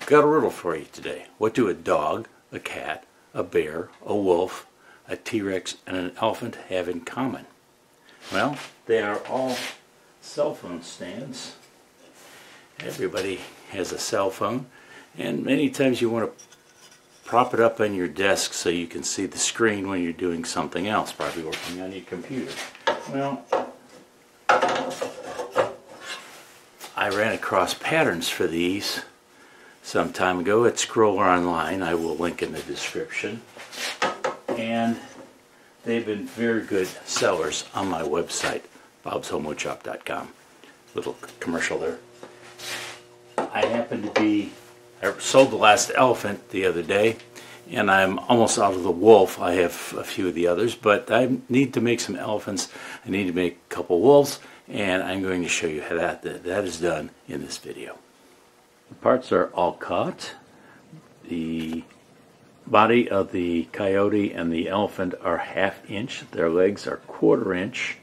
Got a riddle for you today. What do a dog, a cat, a bear, a wolf, a T-Rex, and an elephant have in common? Well, they are all cell phone stands. Everybody has a cell phone, and many times you want to prop it up on your desk so you can see the screen when you're doing something else, probably working on your computer. Well, I ran across patterns for these some time ago at Scroller Online. I will link in the description. And they've been very good sellers on my website, bobshomewoodshop.com. Little commercial there. I sold the last elephant the other day, and I'm almost out of the wolf. I have a few of the others, but I need to make some elephants. I need to make a couple wolves, and I'm going to show you how that is done in this video. The parts are all cut. The body of the coyote and the elephant are 1/2 inch. Their legs are 1/4 inch.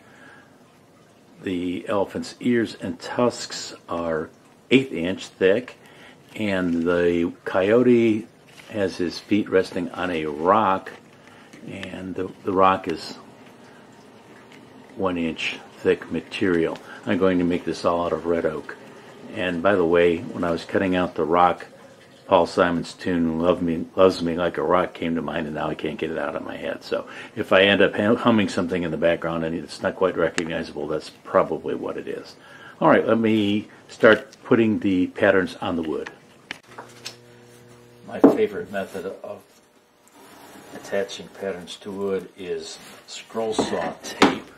The elephant's ears and tusks are 1/8 inch thick, and the coyote has his feet resting on a rock, and the rock is 1 inch thick material. I'm going to make this all out of red oak. And by the way, when I was cutting out the rock, Paul Simon's tune "Loves Me Like a Rock" came to mind, and now I can't get it out of my head. So if I end up humming something in the background and it's not quite recognizable, that's probably what it is. All right, let me start putting the patterns on the wood. My favorite method of attaching patterns to wood is scroll saw tape.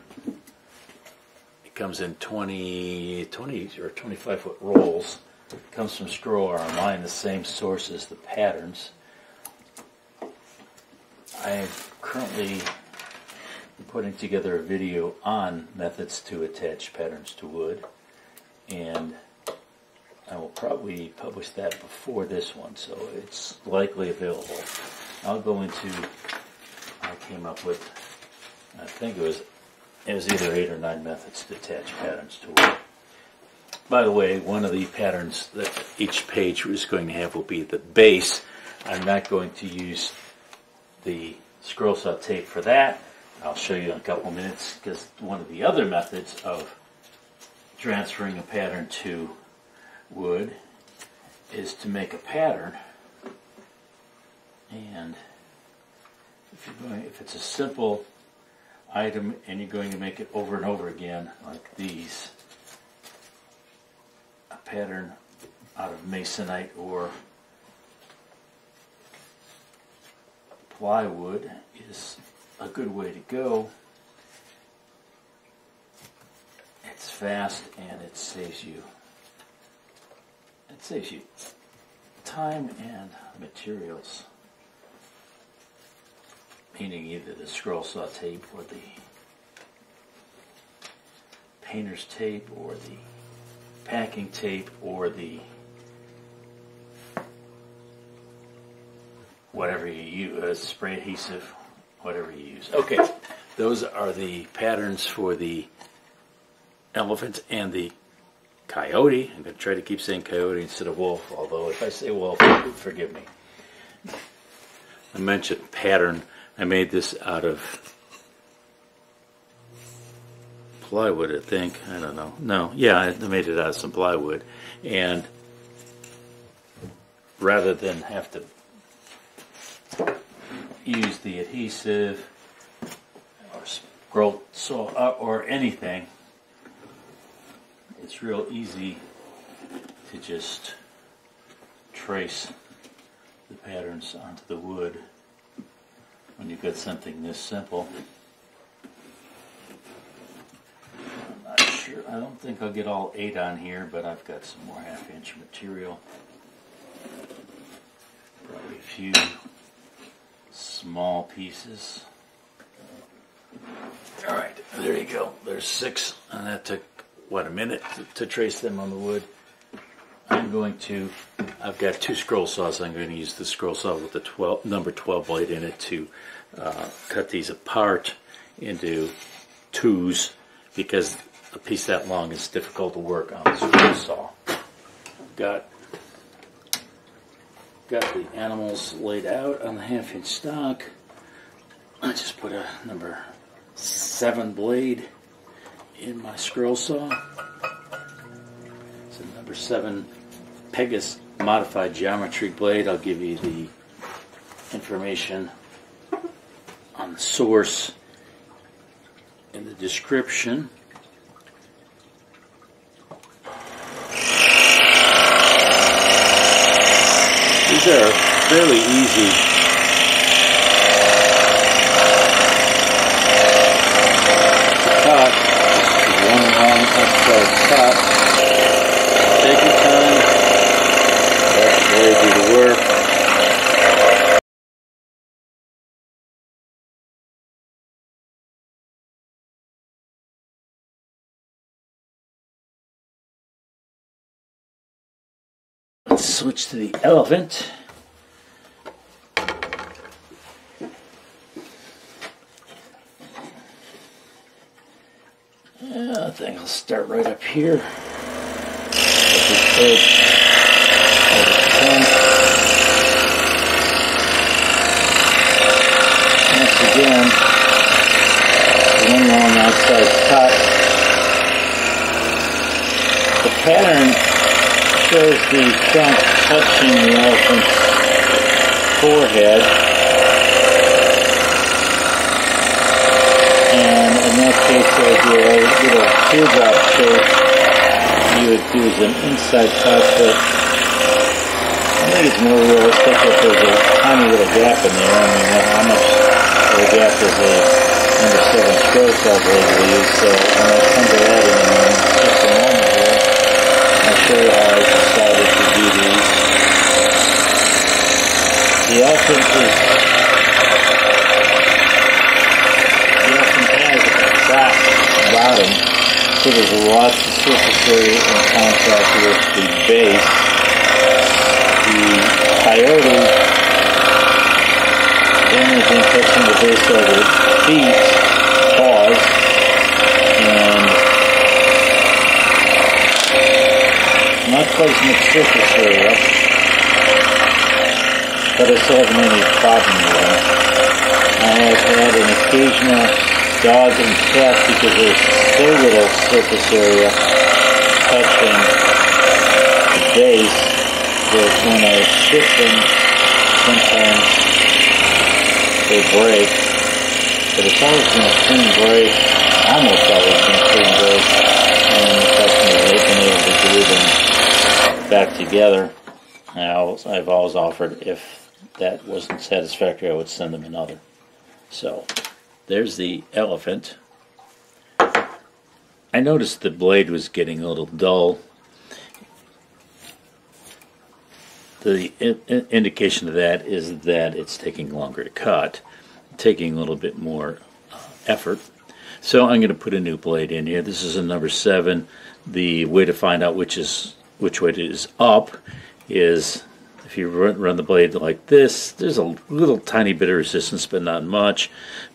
It comes in 20 or 25 foot rolls. It comes from Scroller Online, the same source as the patterns. I'm currently putting together a video on methods to attach patterns to wood, and I will probably publish that before this one, so it's likely available. I'll go into, I came up with, I think it was either 8 or 9 methods to attach patterns to wood. By the way, one of the patterns that each page is going to have will be the base. I'm not going to use the scroll saw tape for that. I'll show you in a couple minutes, because one of the other methods of transferring a pattern to wood is to make a pattern, and if it's a simple item and you're going to make it over and over again like these, a pattern out of masonite or plywood is a good way to go. It's fast and it saves you time and materials, meaning either the scroll saw tape or the painter's tape or the packing tape or the whatever you use, spray adhesive, whatever you use. Okay, those are the patterns for the elephant and the coyote. I'm going to try to keep saying coyote instead of wolf, although if I say wolf, forgive me. I mentioned pattern. I made this out of plywood, I think. I don't know. No, yeah, I made it out of some plywood. And rather than have to use the adhesive or scroll saw or anything, it's real easy to just trace the patterns onto the wood when you've got something this simple. I'm not sure, I don't think I'll get all 8 on here, but I've got some more 1/2 inch material. Probably a few small pieces. Alright, there you go. There's 6, and that took, what, a minute to trace them on the wood. I've got 2 scroll saws. I'm going to use the scroll saw with the number 12 blade in it to cut these apart into 2s, because a piece that long is difficult to work on the scroll saw. I've got got the animals laid out on the 1/2-inch stock. I just put a number 7 blade in my scroll saw. It's a number 7 Pegasus modified geometry blade. I'll give you the information on the source in the description. These are fairly easy to cut. One long upside cut. Take your time. Let the blade do the work. Let's switch to the elephant. I think I'll start right up here. Get this edge over the front. Once again, one long outside cut. The pattern shows the trunk touching the elephant's forehead, and in that case, I do a little teardrop shape. You would do as an inside cut, but I think it's more realistic if there's a tiny little gap in there. I mean, how much of a gap does a number 7 scroll saw blade will use? So I'm going to come to that in just a moment here. I'll show you how I decided to do these. The elephant has a flat bottom, so there's a lot of surface area in contact with the base. The coyote, anything touching the base of its feet, paws, and not quite as much surface area, but I still haven't had any problem with it. I have had an occasional dog and cat because there's so little surface area touching the base that when I shift them, sometimes they break. But it's always been a clean break, almost always been a clean break, and the customers have been able to glue them back together. Now, I've always offered if that wasn't satisfactory, I would send them another. So, there's the elephant. I noticed the blade was getting a little dull. The indication of that is that it's taking longer to cut, taking a little bit more effort. So I'm going to put a new blade in here. This is a number 7. The way to find out which way it is up is if you run the blade like this. There's a little tiny bit of resistance, but not much.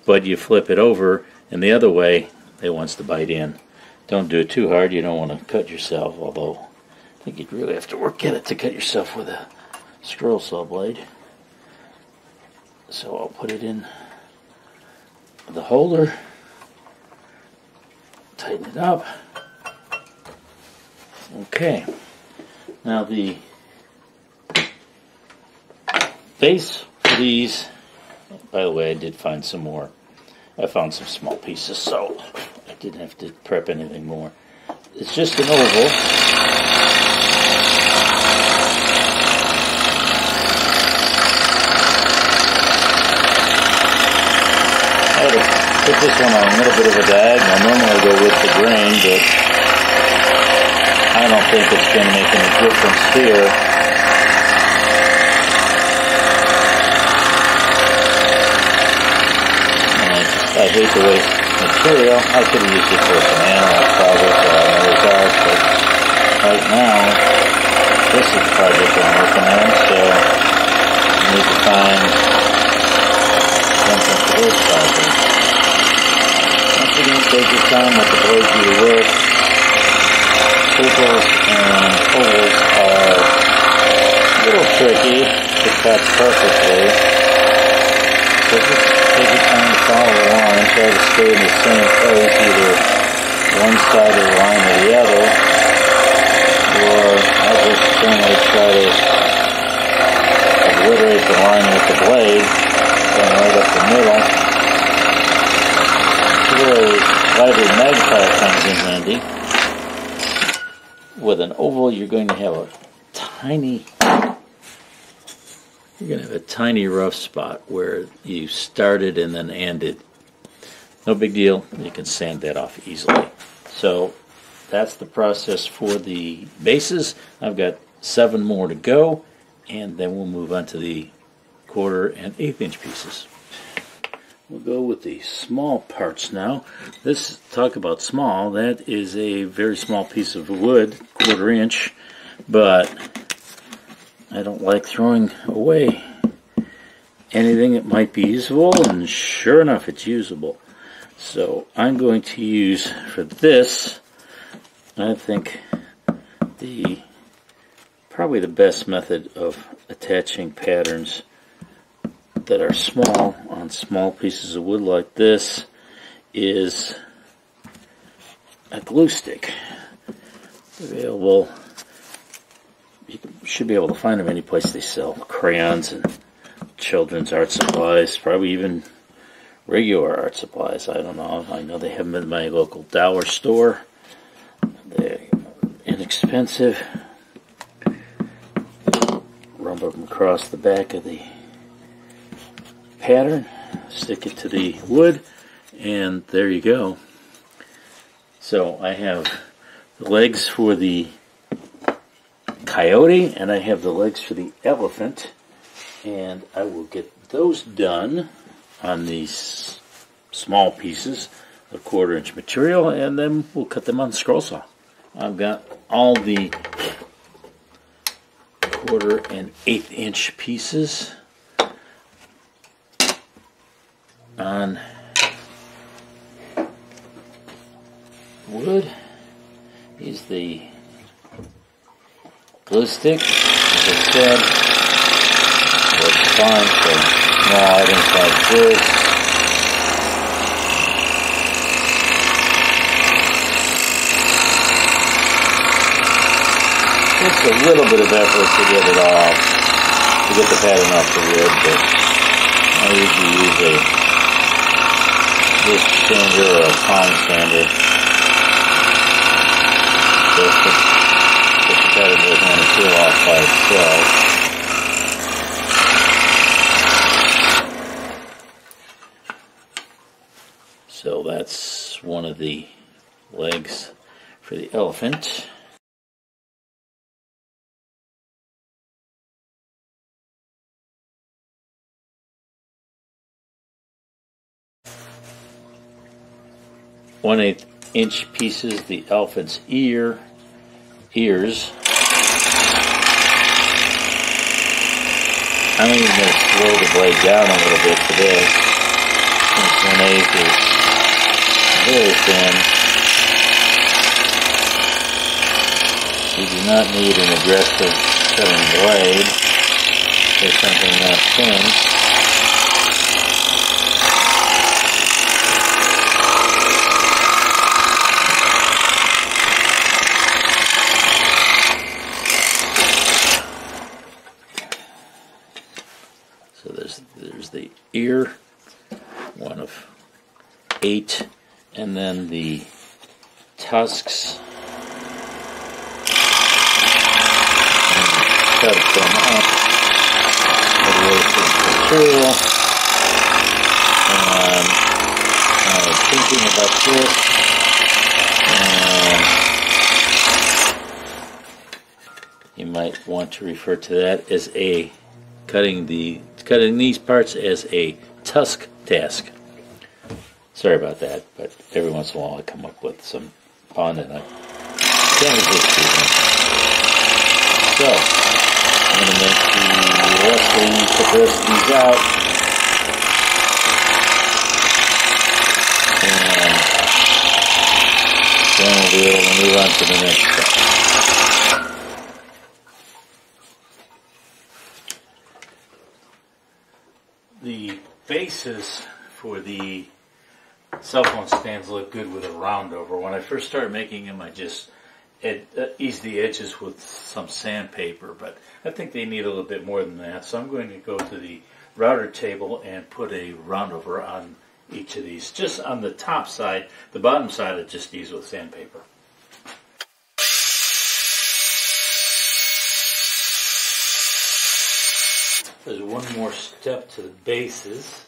But you flip it over, and the other way, it wants to bite in. Don't do it too hard. You don't want to cut yourself, although I think you'd really have to work at it to cut yourself with a scroll saw blade. So I'll put it in the holder, tighten it up. Okay. Now the base for these, by the way, I did find some more. I found some small pieces, so I didn't have to prep anything more. It's just an oval. I had to put this one on a little bit of a diagonal. Normally I go with the grain, but I don't think it's going to make any difference here. I hate to waste material. I could have used it for a banana project or another dog, but right now, this is the project I'm working on, so I need to find something for this project. Once again, take your time with the blade do the work. Circles and ovals are a little tricky to cut perfectly. So just take your time to follow along and try to stay in the same place, either one side of the line or the other. Or I just generally try to obliterate the line with the blade, going right up the middle. Where a lighter magnifier comes in handy. With an oval, you're going to have a tiny rough spot where you started and then ended. No big deal. You can sand that off easily. So that's the process for the bases. I've got 7 more to go, and then we'll move on to the 1/4 and 1/8 inch pieces. We'll go with the small parts now. This, talk about small, that is a very small piece of wood, 1/4 inch, but I don't like throwing away anything that might be usable, and sure enough, it's usable. So I'm going to use, for this, I think probably the best method of attaching patterns that are small on small pieces of wood like this is a glue stick. Available, you should be able to find them any place they sell crayons and children's art supplies, probably even regular art supplies. I don't know. I know they have them in my local dollar store. They're inexpensive. Rub them across the back of the pattern, stick it to the wood, and there you go. So I have the legs for the coyote, and I have the legs for the elephant, and I will get those done on these small pieces of 1/4 inch material, and then we'll cut them on the scroll saw. I've got all the 1/4 and 1/8 inch pieces on wood. Here's the glue stick. As I said, works fine for small items like this. Just a little bit of effort to get it off, to get the pattern off the wood, but I usually use a disc sander or a palm sander. So if the pattern doesn't want to peel off by itself. So that's one of the legs for the elephant. One-eighth inch pieces, the elephant's ears. I'm even going to slow the blade down a little bit for this, since 1/8 is very thin. You do not need an aggressive cutting blade for something that thin. So there's the ear, one of 8, and then the tusks. And cut them up with a little bit of material. And I was thinking about this, and you might want to refer to that as a cutting these parts as a tusk task. Sorry about that, but every once in a while I come up with some pun and I can't resist using it. So I'm going to make the rest of these out, and then we'll be able to move on to the next step. bases for the cell phone stands look good with a roundover. When I first started making them, I just eased the edges with some sandpaper, but I think they need a little bit more than that. So I'm going to go to the router table and put a roundover on each of these, just on the top side. The bottom side I just ease with sandpaper. There's one more step to the bases.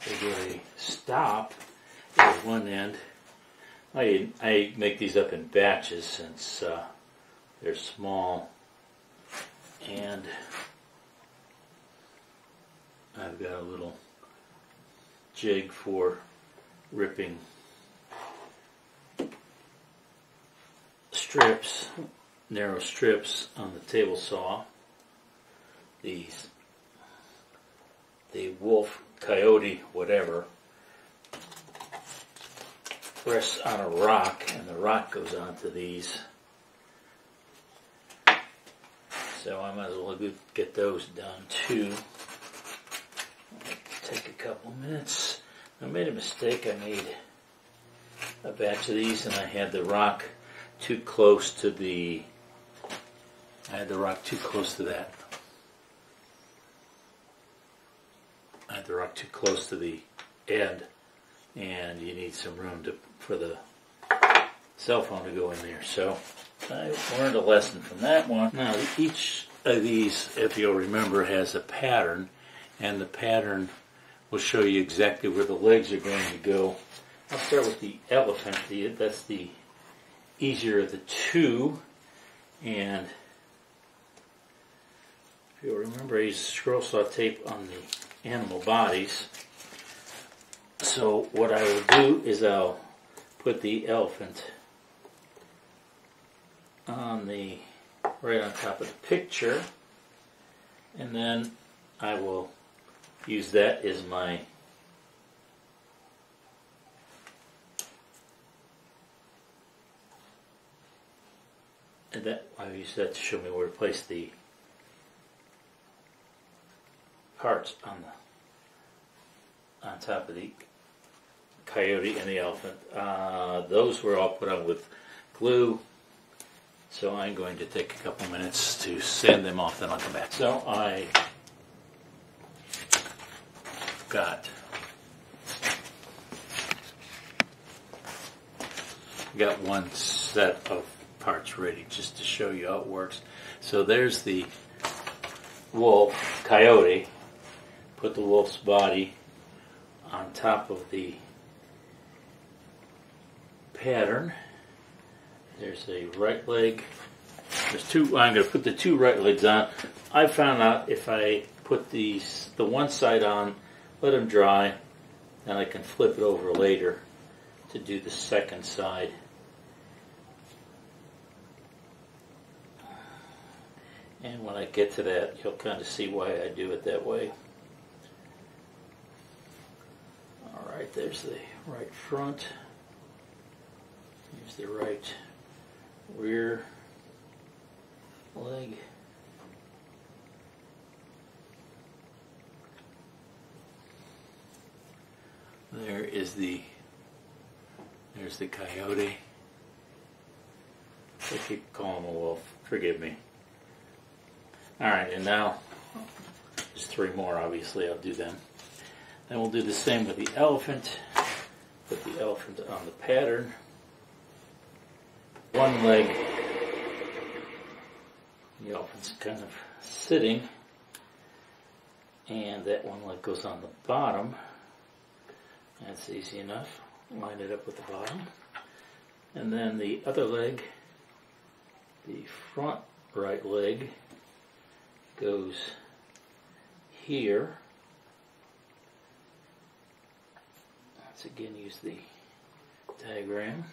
They get a stop at one end. I make these up in batches since they're small, and I've got a little jig for ripping strips, narrow strips on the table saw. The wolf, coyote, whatever, rests on a rock, and the rock goes onto these. So I might as well get those done too. Take a couple minutes. I made a mistake. I made a batch of these, and I had the rock too close to the. I had the rock too close to that. I had the rock too close to the end, and you need some room for the cell phone to go in there. So I learned a lesson from that one. Now each of these, if you'll remember, has a pattern, and the pattern will show you exactly where the legs are going to go. I'll start with the elephant. That's the easier of the two, and if you'll remember, I used scroll saw tape on the animal bodies. So what I will do is I'll put the elephant on right on top of the picture, and then I will use that as my I use that to show me where to place the parts on top of the coyote and the elephant. Those were all put on with glue, so I'm going to take a couple minutes to sand them off, then I'll come back. So I got one set of parts ready just to show you how it works. So there's the wolf, coyote. Put the wolf's body on top of the pattern. There's a right leg. There's two. I'm going to put the two right legs on. I found out if I put the one side on, let them dry, then I can flip it over later to do the second side. And when I get to that, you'll kind of see why I do it that way. Alright, there's the right front. Here's the right rear leg. There's the coyote. I keep calling him a wolf. Forgive me. Alright, and now there's three more, obviously. I'll do them. Then we'll do the same with the elephant. Put the elephant on the pattern. One leg, the elephant's kind of sitting, and that one leg goes on the bottom. That's easy enough. Line it up with the bottom. And then the other leg, the front right leg, goes here. Let's again use the diagram.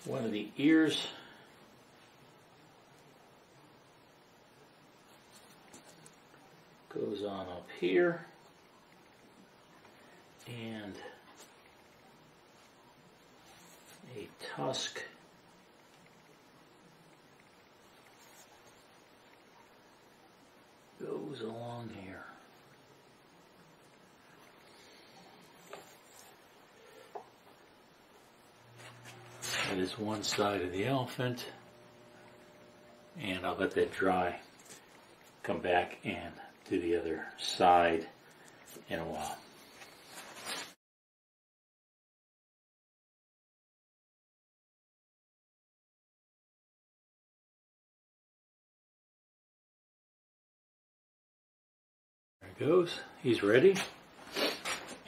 One of the ears goes on up here, and a tusk goes goes along here. That is one side of the elephant, and I'll let that dry. Come back and do the other side in a while. There it goes. He's ready.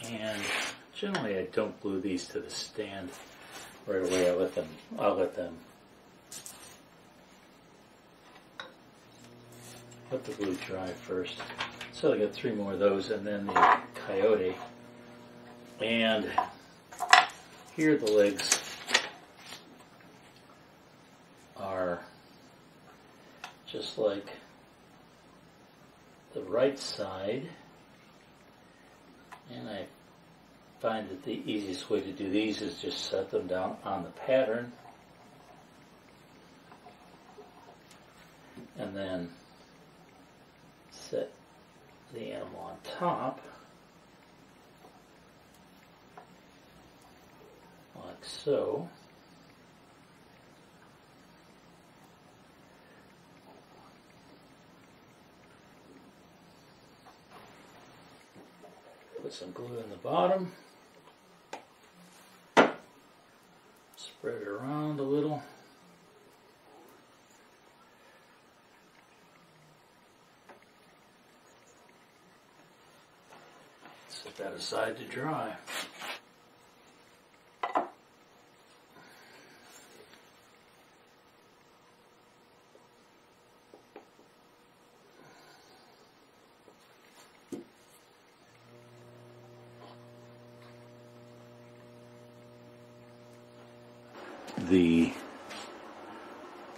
And generally I don't glue these to the stand right away. I'll let the glue dry first. So I got 3 more of those, and then the coyote. And here the legs are just like the right side, and I find that the easiest way to do these is just set them down on the pattern and then set the animal on top like so. Put some glue in the bottom, spread it around a little. Set that aside to dry. The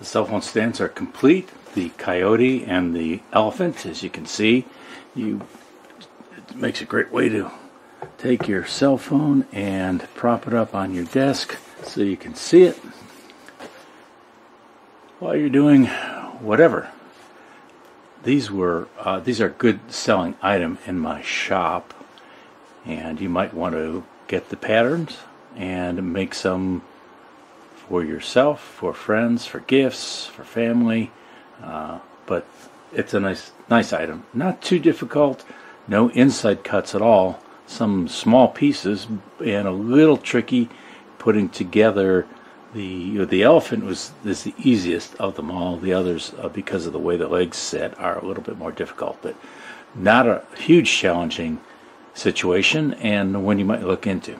cell phone stands are complete. The coyote and the elephant, as you can see, it makes a great way to take your cell phone and prop it up on your desk so you can see it while you're doing whatever. These are good selling item in my shop, and you might want to get the patterns and make some for yourself, for friends, for gifts, for family, but it's a nice item. Not too difficult, no inside cuts at all, some small pieces, and a little tricky putting together. The elephant is the easiest of them all. The others, because of the way the legs sit, are a little bit more difficult, but not a huge challenging situation, and one you might look into.